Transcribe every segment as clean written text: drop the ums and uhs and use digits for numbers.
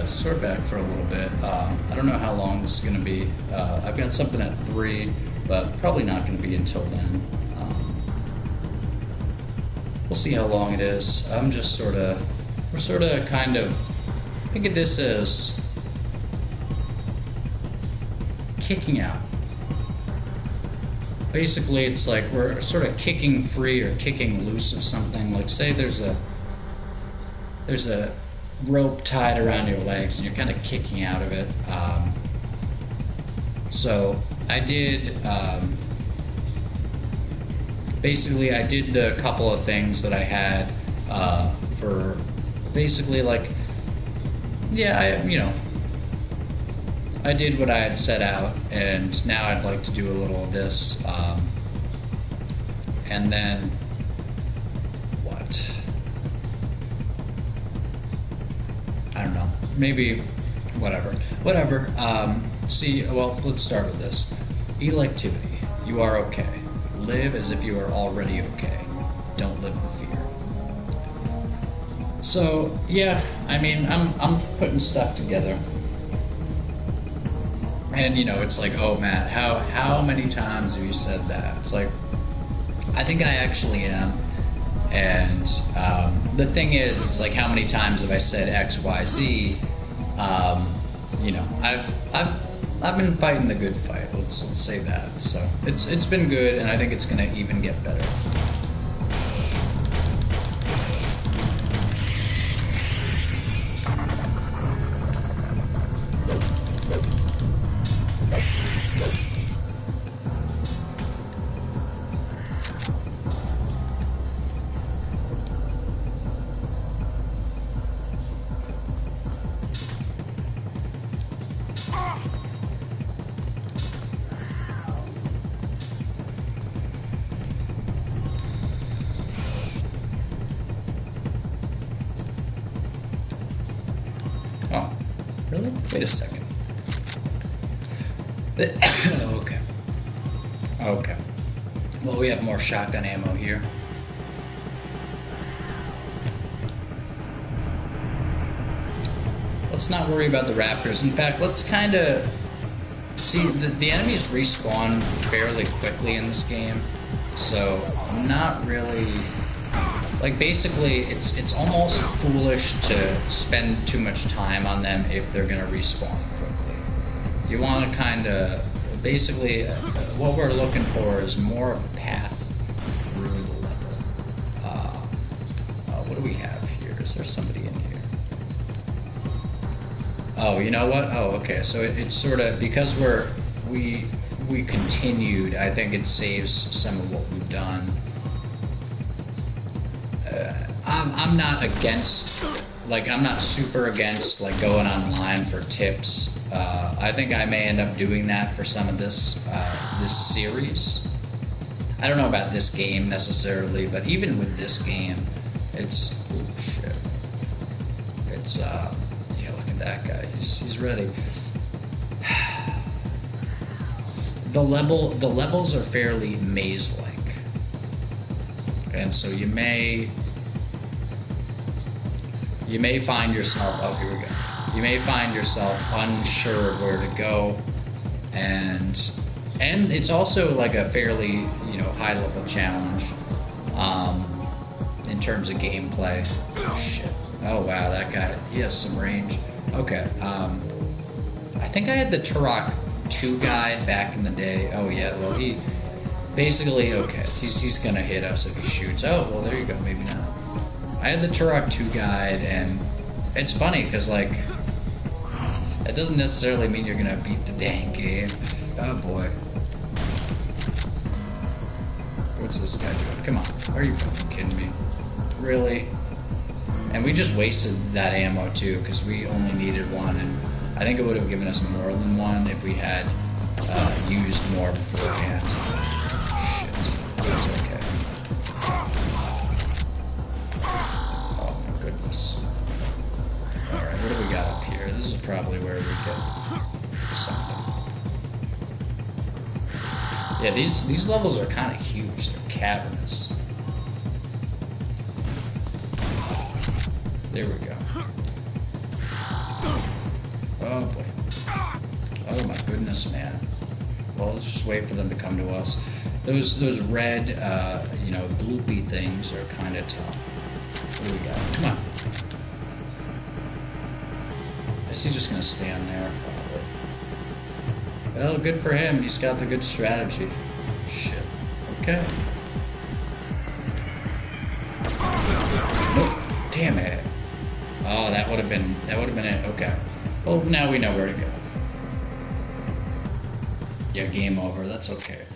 guys, so we're back for a little bit. I don't know how long this is going to be. I've got something at 3, but probably not going to be until then. We'll see how long it is. We're sort of kind of, think of this as kicking out. Basically, it's like we're sort of kicking free or kicking loose of something. Like, say there's a rope tied around your legs and you're kind of kicking out of it. So I did, basically I did the couple of things that I had for basically like, yeah, I did what I had set out, and now I'd like to do a little of this, and then what? I don't know. Maybe whatever. See, well, let's start with this. Electivity. You are okay. Live as if you are already okay. Don't live in fear. So yeah, I mean, I'm putting stuff together. And it's like, oh Matt, how many times have you said that? It's like, I think I actually am. And the thing is, it's like, how many times have I said X, Y, Z? I've been fighting the good fight. Let's say that. So it's been good, and I think it's gonna even get better. Oh, really? Wait a second. Okay. Well, we have more shotgun ammo here. Let's not worry about the raptors. In fact, let's kind of see, the enemies respawn fairly quickly in this game, so I'm not really, like, basically it's almost foolish to spend too much time on them if they're gonna respawn quickly. You want to kind of, basically, what we're looking for is more of a path through the level. What do we have here? Is there somebody in here? Oh, you know what? Oh, okay. So it's sort of, because we continued, I think it saves some of what we've done. I'm not against, like, I'm not super against, like, going online for tips. I think I may end up doing that for some of this series. I don't know about this game necessarily, but even with this game, it's, oh shit. It's, yeah, look at that guy. He's ready. The levels are fairly maze-like, and so you may find yourself, oh, here we go. You may find yourself unsure of where to go, and it's also like a fairly, high level challenge in terms of gameplay. Oh shit. Oh wow, that guy, he has some range. Okay, I think I had the Turok 2 guide back in the day. Oh yeah, well he basically, okay, he's gonna hit us if he shoots. Oh well, there you go, maybe not. I had the Turok 2 guide, and it's funny because, like, that doesn't necessarily mean you're gonna beat the dang game. Oh boy. What's this guy doing? Come on, are you fucking kidding me? Really? And we just wasted that ammo too, because we only needed one, and I think it would have given us more than one if we had used more beforehand. Shit, that's okay. Oh my goodness. Alright, what do we got up here? This is probably where we get something. Yeah, these levels are kind of huge. They're cavernous. There we go. Oh boy. Oh my goodness, man. Well, let's just wait for them to come to us. Those red, you know, bloopy things are kind of tough. What do we got? Come on. Is he just gonna stand there? Probably. Well, good for him. He's got the good strategy. Shit. Okay. Nope. Damn it. Oh, that would have been it. Okay. Well, now we know where to go. Yeah, game over. That's okay.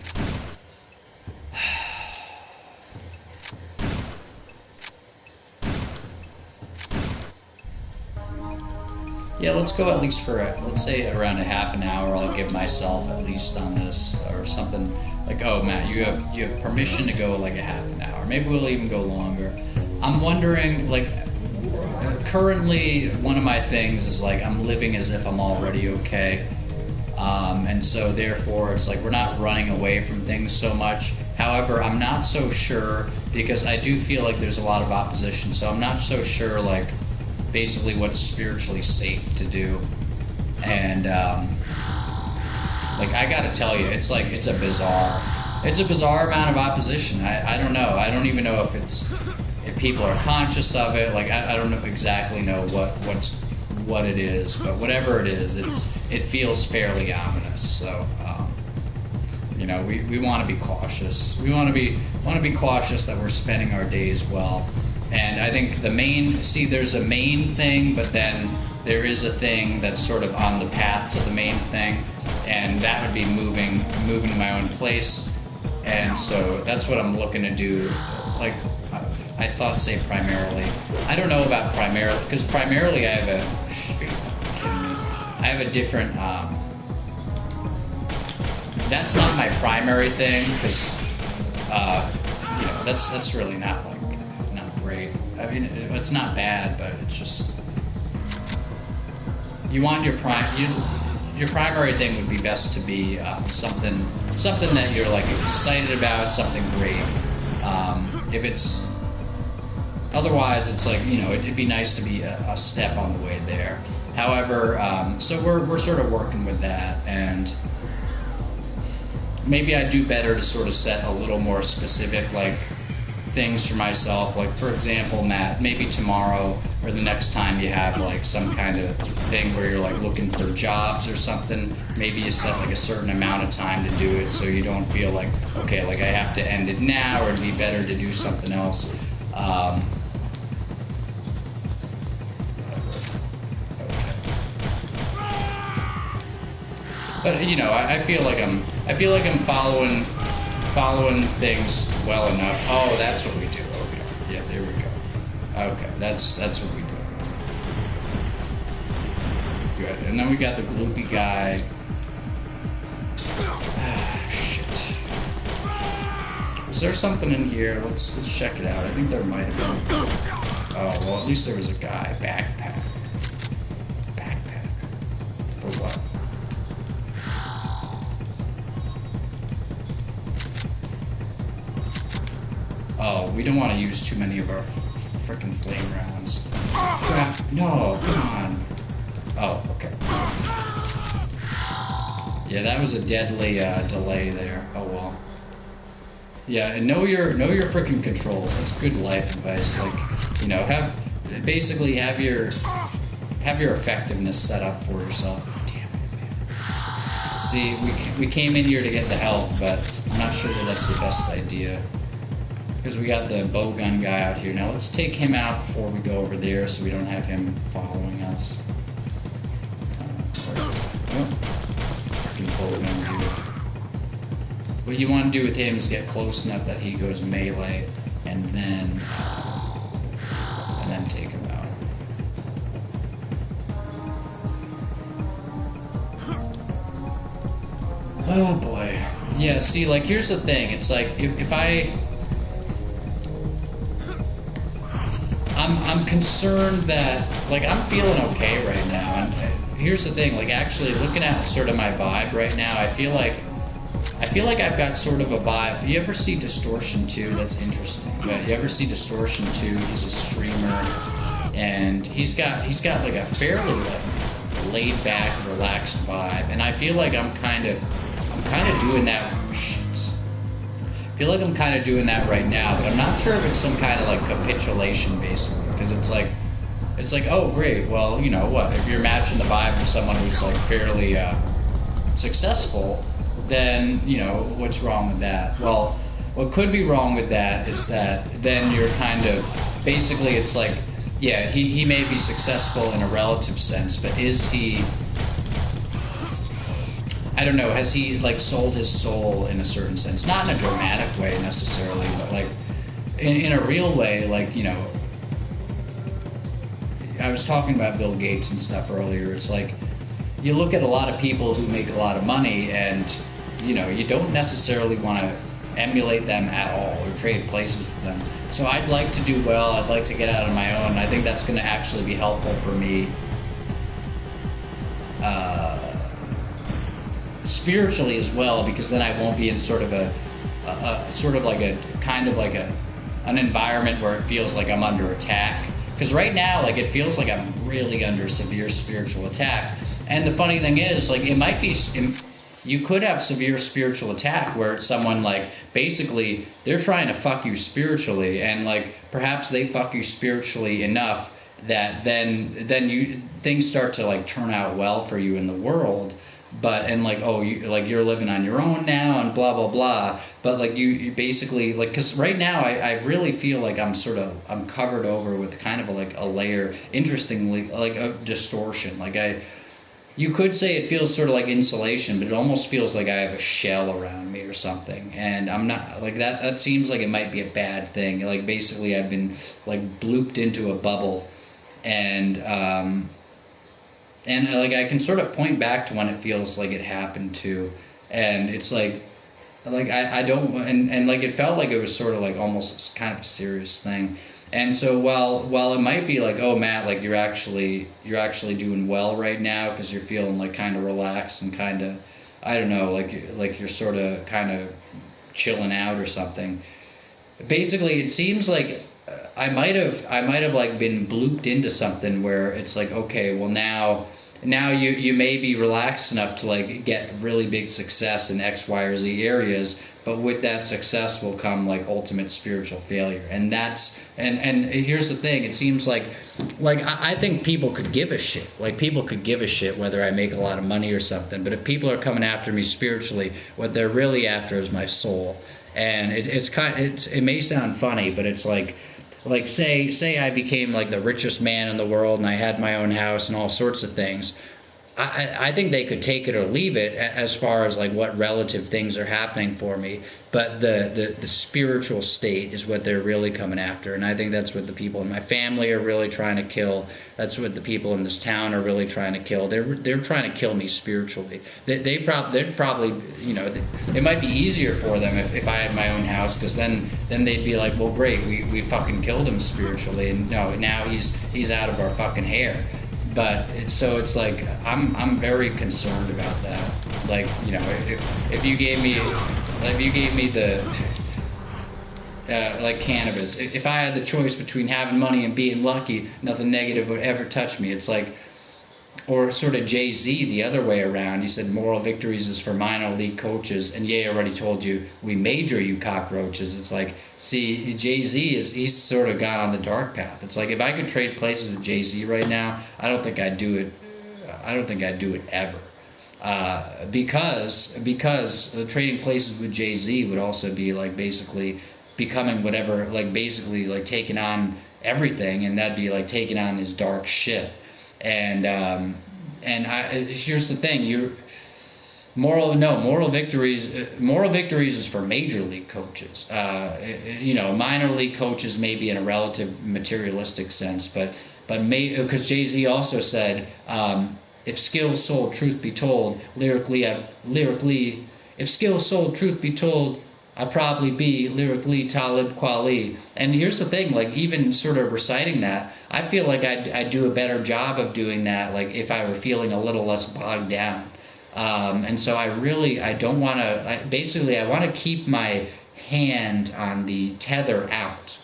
Yeah, let's go at least for, let's say around a half an hour. I'll give myself at least on this, or something like, oh Matt, you have permission to go like a half an hour. Maybe we'll even go longer. I'm wondering, like, currently one of my things is like I'm living as if I'm already okay, and so therefore it's like we're not running away from things so much. However, I'm not so sure because I do feel like there's a lot of opposition, so I'm not so sure like basically what's spiritually safe to do. And like, I gotta tell you, it's like it's a bizarre amount of opposition. I don't know. I don't even know if people are conscious of it. Like, I don't know exactly know what it is, but whatever it is, it feels fairly ominous. So you know, we want to be cautious. We want to be cautious that we're spending our days well. And I think there's a main thing, but then there is a thing that's sort of on the path to the main thing, and that would be moving to my own place. And so that's what I'm looking to do. Like, I thought, say primarily. I don't know about primarily, because primarily I have a different, that's not my primary thing, because, you know, that's really not like, great. I mean, it's not bad, but it's just, you want your primary thing would be best to be something that you're like excited about, something great. If it's otherwise, it's like, you know, it'd be nice to be a step on the way there. However, so we're sort of working with that, and maybe I'd do better to sort of set a little more specific, like, things for myself. Like, for example, Matt, maybe tomorrow or the next time you have like some kind of thing where you're like looking for jobs or something, maybe you set like a certain amount of time to do it, so you don't feel like, okay, like I have to end it now, or it'd be better to do something else. But you know, I feel like I'm following things well enough. Oh, that's what we do. Okay, yeah, there we go. Okay, that's what we do. Good. And then we got the gloopy guy. Ah, shit. Was there something in here? Let's check it out. I think there might have been. Oh, well, at least there was a guy. Backpack. For what? Oh, we don't want to use too many of our frickin' flame rounds. Crap. No, come on. Oh, okay. Yeah, that was a deadly delay there. Oh well. Yeah, and know your frickin' controls. That's good life advice. Like, you know, have your effectiveness set up for yourself. Damn it, man. See, we came in here to get the health, but I'm not sure that that's the best idea. Because we got the bowgun guy out here. Now let's take him out before we go over there, so we don't have him following us. Where is he? Oh, fucking bowgun dude. What you want to do with him is get close enough that he goes melee, and then take him out. Oh boy. Yeah. See, like, here's the thing. It's like if I'm concerned that, like, I'm feeling okay right now, and here's the thing, like, actually looking at sort of my vibe right now, I feel like I've got sort of a vibe. You ever see Distortion 2? That's interesting. But you ever see Distortion 2? He's a streamer, and he's got like a fairly like laid back, relaxed vibe, and I feel like I'm kind of doing that. Shit. I feel like I'm kind of doing that right now, but I'm not sure if it's some kind of like capitulation, basically, because it's like, oh great, well, you know what, if you're matching the vibe of someone who's like fairly successful, then you know what's wrong with that. Well, what could be wrong with that is that then you're kind of basically, it's like, yeah, he may be successful in a relative sense, but is he, I don't know, has he like sold his soul in a certain sense? Not in a dramatic way necessarily, but like in a real way, like, you know, I was talking about Bill Gates and stuff earlier. It's like you look at a lot of people who make a lot of money, and you know, you don't necessarily want to emulate them at all or trade places with them. So I'd like to do well. I'd like to get out on my own. I think that's going to actually be helpful for me spiritually as well, because then I won't be in sort of a sort of like a kind of like an environment where it feels like I'm under attack. Because right now, like, it feels like I'm really under severe spiritual attack. And the funny thing is, like, it might be, you could have severe spiritual attack where it's someone like basically they're trying to fuck you spiritually, and like perhaps they fuck you spiritually enough that then you things start to like turn out well for you in the world. But and like, oh, you like you're living on your own now and blah blah blah, but like you basically like, because right now I really feel like I'm covered over with kind of like a layer, interestingly, like a distortion. Like you could say it feels sort of like insulation, but it almost feels like I have a shell around me or something, and I'm not like that. That seems like it might be a bad thing. Like basically I've been like blooped into a bubble, and like I can sort of point back to when it feels like it happened to, and it's like I don't, and like it felt like it was sort of like almost kind of a serious thing. And so while it might be like, oh Matt, like you're actually doing well right now because you're feeling like kind of relaxed and kind of, I don't know, like you're sort of kind of chilling out or something. Basically, it seems like I might have like been blooped into something where it's like, okay, well now you may be relaxed enough to like get really big success in X, Y, or Z areas, but with that success will come like ultimate spiritual failure. And that's and here's the thing, it seems like I think people could give a shit. Like people could give a shit whether I make a lot of money or something, but if people are coming after me spiritually, what they're really after is my soul. And it may sound funny, but it's like say I became like the richest man in the world and I had my own house and all sorts of things. I think they could take it or leave it as far as like what relative things are happening for me, but the spiritual state is what they're really coming after, and I think that's what the people in my family are really trying to kill. That's what the people in this town are really trying to kill. They're trying to kill me spiritually. They'd probably, you know, it might be easier for them if I had my own house, because then they'd be like, well great, we fucking killed him spiritually, and no, now he's out of our fucking hair. But it's like I'm very concerned about that. Like, you know, if you gave me the like cannabis, if I had the choice between having money and being lucky, nothing negative would ever touch me. It's like, or sort of Jay-Z the other way around. He said moral victories is for minor league coaches, and Ye already told you we major you cockroaches. It's like, see, Jay-Z he's sort of gone on the dark path. It's like if I could trade places with Jay-Z right now, I don't think I'd do it. I don't think I'd do it ever. Because trading places with Jay-Z would also be like basically becoming whatever, like basically like taking on everything, and that'd be like taking on his dark shit. And here's the thing: moral victories is for major league coaches. You know, minor league coaches maybe in a relative materialistic sense, but because Jay-Z also said, if skill sold, truth be told, if skill sold, truth be told, I'd probably be lyrically Talib Kweli. And here's the thing, like even sort of reciting that, I feel like I'd do a better job of doing that, like if I were feeling a little less bogged down. And so I don't want to, basically I want to keep my hand on the tether out,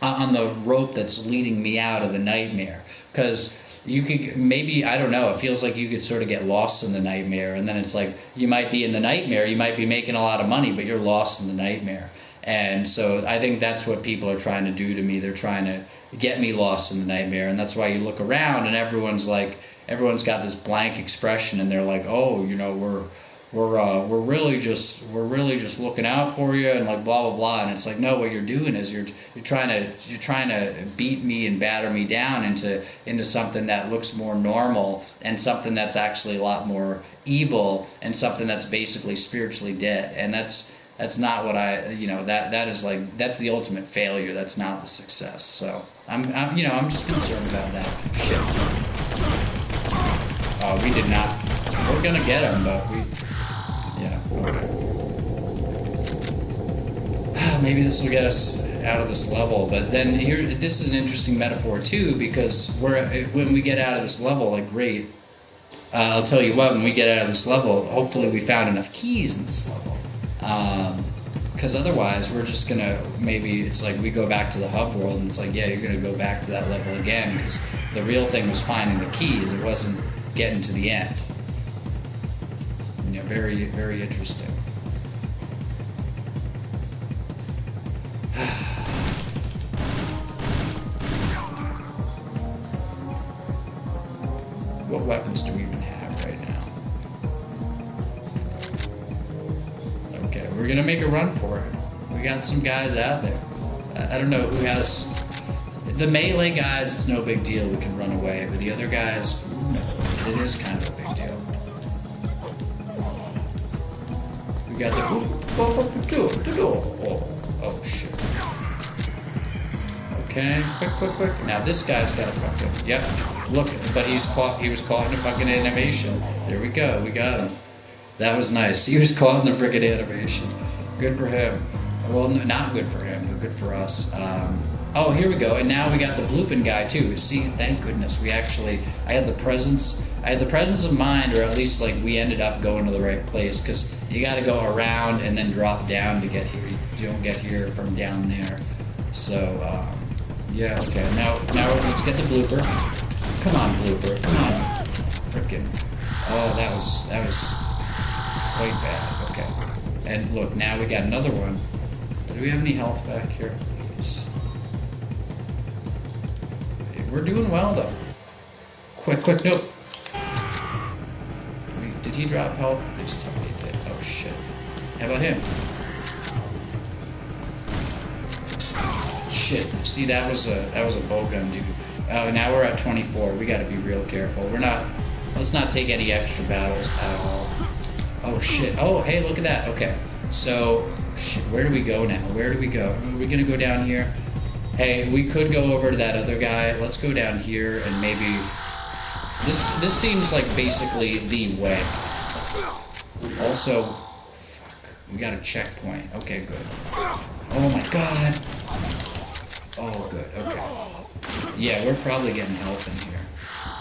on the rope that's leading me out of the nightmare. Because you could maybe, I don't know, it feels like you could sort of get lost in the nightmare, and then it's like you might be in the nightmare, you might be making a lot of money, but you're lost in the nightmare. And so I think that's what people are trying to do to me. They're trying to get me lost in the nightmare, and that's why you look around and everyone's got this blank expression, and they're like, oh, you know, we're really just looking out for you, and like blah blah blah. And it's like, no, what you're doing is you're trying to beat me and batter me down into something that looks more normal, and something that's actually a lot more evil, and something that's basically spiritually dead. And that's not what that is like, that's the ultimate failure. That's not the success. So I'm just concerned about that shit. Oh, we did not. We're gonna get him, but yeah, okay. Maybe this will get us out of this level, but then this is an interesting metaphor too, because when we get out of this level, like, great. I'll tell you what, when we get out of this level, hopefully we found enough keys in this level. Because otherwise we're just gonna, maybe it's like we go back to the hub world, and it's like, yeah, you're gonna go back to that level again, because the real thing was finding the keys. It wasn't getting to the end. Yeah, very, very interesting. What weapons do we even have right now? Okay, we're gonna make a run for it. We got some guys out there. I don't know who has... The melee guys, it's no big deal, we can run away, but the other guys, no, it is kind of a big deal. We got the... Oh shit. Okay, quick. Now this guy's got a fucking... Yep, look, but he was caught in a fucking animation. There we go, we got him. That was nice. He was caught in the freaking animation. Good for him. Well, not good for him, but good for us. Oh, here we go. And now we got the blooping guy too. See, thank goodness I had the presence of mind, or at least like we ended up going to the right place, because you got to go around and then drop down to get here. You don't get here from down there. So yeah, okay. Now let's get the blooper. Come on, blooper. Come on. Frickin'. Oh, that was quite bad. Okay. And look, now we got another one. Do we have any health back here? Yes. We're doing well, though. Quick, no. Did he drop health? Please tell me he did. Oh, shit. How about him? Shit. See, that was a bowgun, dude. Now we're at 24. We gotta be real careful. Let's not take any extra battles at all. Oh, shit. Oh, hey, look at that. Okay. So, shit, where do we go now? Where do we go? Are we gonna go down here? Hey, we could go over to that other guy. Let's go down here, and maybe... This seems like basically the way. Also, fuck, we got a checkpoint. Okay, good. Oh my god. Oh, good, okay. Yeah, we're probably getting health in here.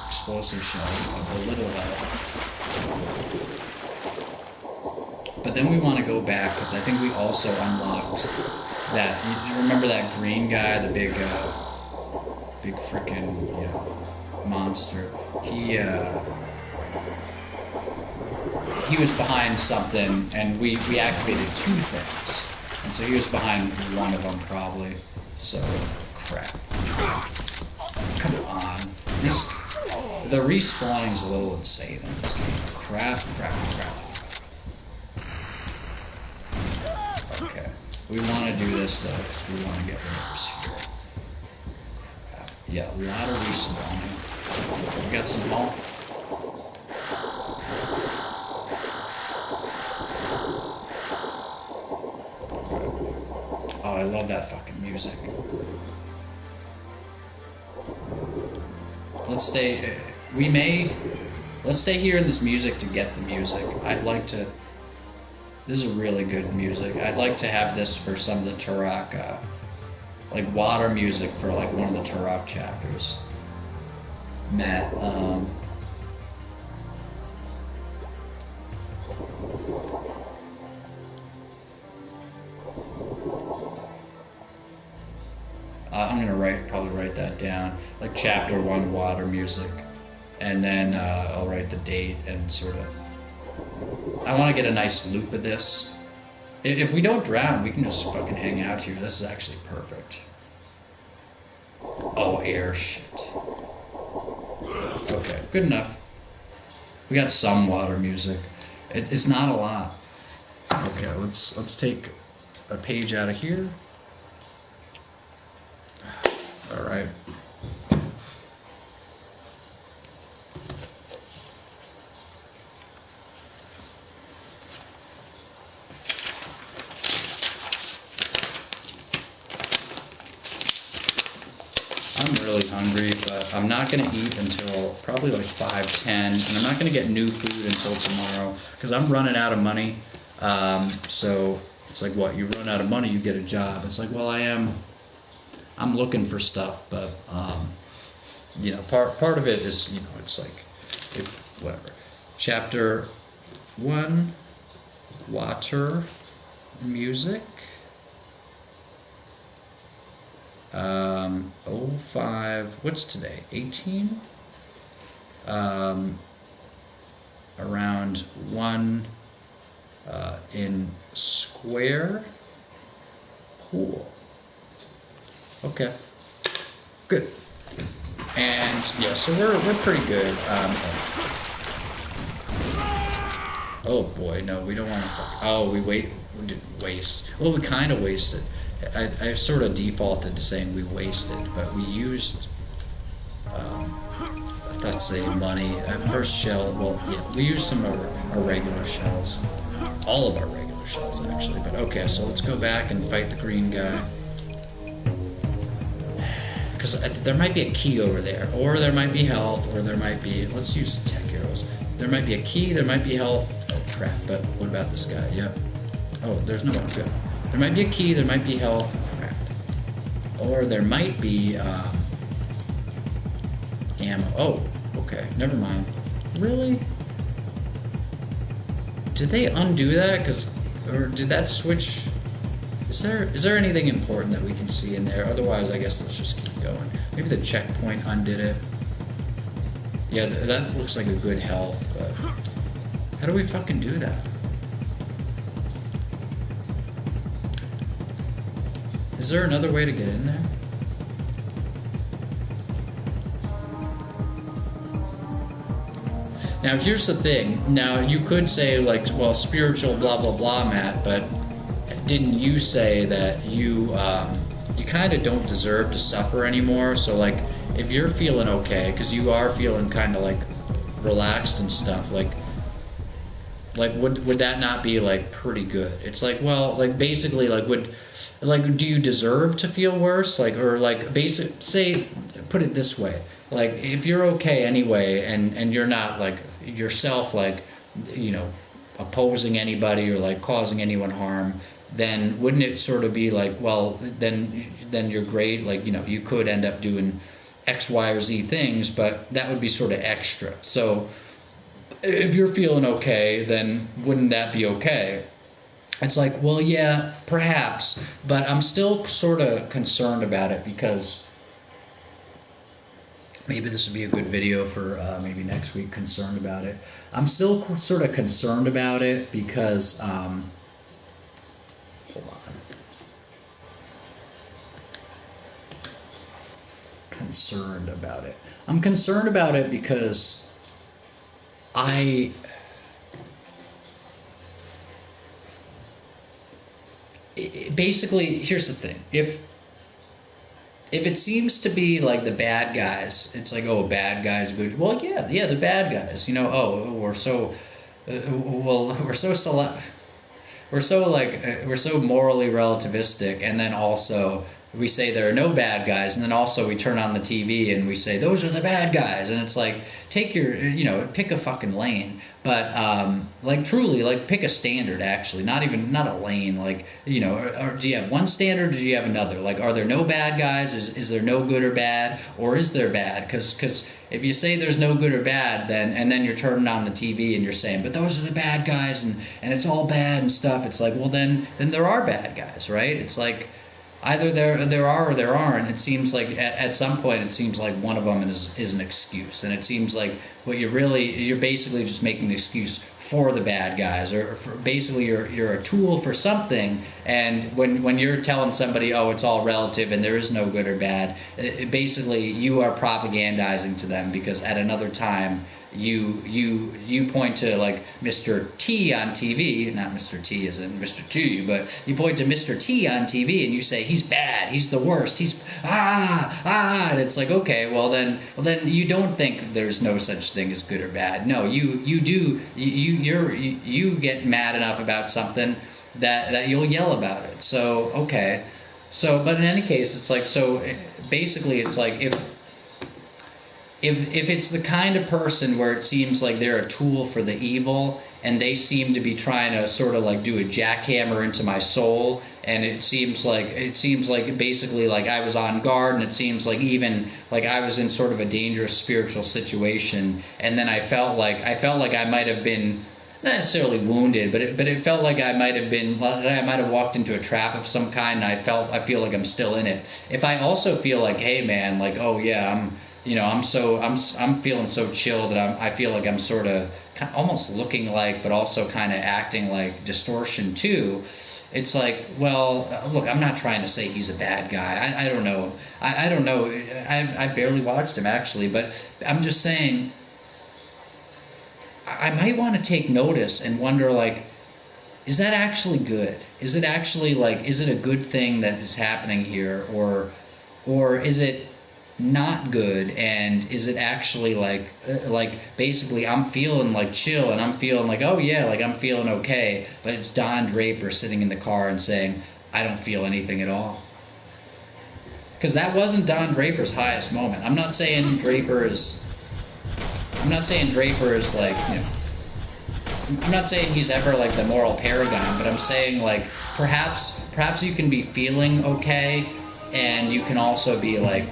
Explosive shells, a little health. But then we want to go back, because I think we also unlocked that. You remember that green guy, the big frickin', monster? He was behind something, and we activated 2 things. And so he was behind one of them, probably. So, crap. Come on. The respawning's a little insane in this game. Crap. Okay. We want to do this, though, because we want to get ropes here. Crap. Yeah, a lot of respawning. We got some health. Oh, I love that fucking music. Let's stay... Let's stay here in this music to get the music. I'd like to... This is really good music. I'd like to have this for some of the Turok, like water music for like one of the Turok chapters. Matt, I'm gonna probably write that down, like chapter 1 water music, and then I'll write the date and sort of. I want to get a nice loop of this. If we don't drown, we can just fucking hang out here. This is actually perfect. Oh, air shit. Okay, good enough. We got some water music. It's not a lot. Okay, let's take a page out of here. All right. I'm really hungry, but I'm not going to eat until probably like 5:10, and I'm not going to get new food until tomorrow because I'm running out of money. So it's like, what, you run out of money, you get a job. It's like, well, I'm looking for stuff, but you know, part of it is, you know, it's like, whatever. Chapter 1, water music. 05, what's today? 18? Around 1 in square pool. Okay, good. And yeah, so we're pretty good. Oh boy, no, we don't want to. Oh, we didn't waste. Well, we kind of wasted. I sort of defaulted to saying we wasted, but we used. I thought saying money. First shell. Well, yeah, we used some of our regular shells. All of our regular shells, actually. But okay, so let's go back and fight the green guy. Because there might be a key over there, or there might be health, or there might be. Let's use the tech arrows. There might be a key. There might be health. Oh crap! But what about this guy? Yep. Oh, there's no one good. There might be a key, there might be health, crap. Or there might be ammo. Oh, okay, never mind. Really? Did they undo that? Or did that switch? Is there anything important that we can see in there? Otherwise, I guess let's just keep going. Maybe the checkpoint undid it. Yeah, that looks like a good health, but how do we fucking do that? Is there another way to get in there? Now here's the thing. Now you could say like, well, spiritual blah blah blah, Matt, but didn't you say that you kind of don't deserve to suffer anymore? So like, if you're feeling okay, because you are feeling kind of like relaxed and stuff, like would that not be like pretty good? It's like, well, like basically like do you deserve to feel worse? Like, or like put it this way, like if you're okay anyway and you're not like yourself, like, you know, opposing anybody or like causing anyone harm, then wouldn't it sort of be like, well, then you're great, like, you know, you could end up doing X, Y, or Z things, but that would be sort of extra. So if you're feeling okay, then wouldn't that be okay? It's like, well, yeah, perhaps, but I'm still sort of concerned about it because maybe this would be a good video for maybe next week, concerned about it. I'm still sort of concerned about it because, hold on. Concerned about it. I'm concerned about it because basically, here's the thing. If it seems to be like the bad guys, it's like, oh, bad guys, good. Well, yeah, the bad guys. You know, oh, we're so, well, we're so morally relativistic, and then also we say there are no bad guys, and then also we turn on the TV and we say those are the bad guys, and it's like, take your, you know, pick a fucking lane, but like truly, like pick a standard, actually, not a lane, like, you know, or do you have one standard, or do you have another? Like, are there no bad guys? Is there no good or bad, or is there bad? Because if you say there's no good or bad, then you're turning on the TV and you're saying, but those are the bad guys, and it's all bad and stuff. It's like, well, then there are bad guys, right? It's like, either there are or there aren't. It seems like at some point it seems like one of them is an excuse, and it seems like what you're basically just making an excuse for the bad guys, or for basically you're a tool for something. And when you're telling somebody, oh, it's all relative and there is no good or bad, basically you are propagandizing to them, because at another time you point to like Mr. T on TV, not Mr. T as in Mr. T, but you point to Mr. T on TV and you say he's bad, he's the worst, he's and it's like, okay, well then you don't think there's no such thing as good or bad. No, you do, you get mad enough about something that you'll yell about it. So okay, so but in any case, it's like, so basically it's like if it's the kind of person where it seems like they're a tool for the evil, and they seem to be trying to sort of like do a jackhammer into my soul, and it seems like basically like I was on guard, and it seems like even like I was in sort of a dangerous spiritual situation, and then I felt like I might have been not necessarily wounded, but it felt like I might have walked into a trap of some kind, and I feel like I'm still in it. If I also feel like, hey man, like, oh yeah, I'm feeling so chill that I feel like I'm sort of almost looking like, but also kind of acting like distortion too. It's like, well, look, I'm not trying to say he's a bad guy. I don't know. I don't know. I barely watched him actually, but I'm just saying I might want to take notice and wonder, like, is that actually good? Is it actually like, is it a good thing that is happening here, or is it not good, and is it actually like basically I'm feeling like chill, and I'm feeling like, oh yeah, like I'm feeling okay, but it's Don Draper sitting in the car and saying I don't feel anything at all. Because that wasn't Don Draper's highest moment. I'm not saying Draper is like, I'm not saying he's ever like the moral paragon, but I'm saying like perhaps you can be feeling okay, and you can also be like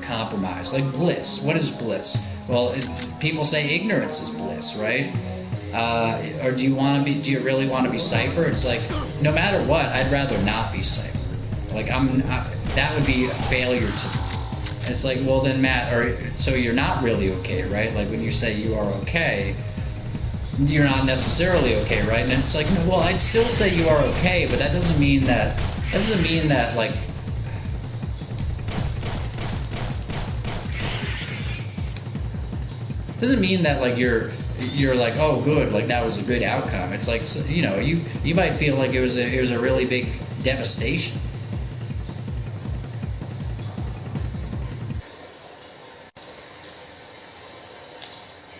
compromise, like bliss. What is bliss? Well, people say ignorance is bliss, right? Or do you really want to be Cypher? It's like, no matter what, I'd rather not be Cypher. Like that would be a failure to me. And it's like, well then Matt, so you're not really okay, right? Like when you say you are okay, you're not necessarily okay, right? And it's like, no, well, I'd still say you are okay, but that doesn't mean that like doesn't mean that like you're like, oh good, like that was a good outcome. It's like, you might feel like it was a really big devastation.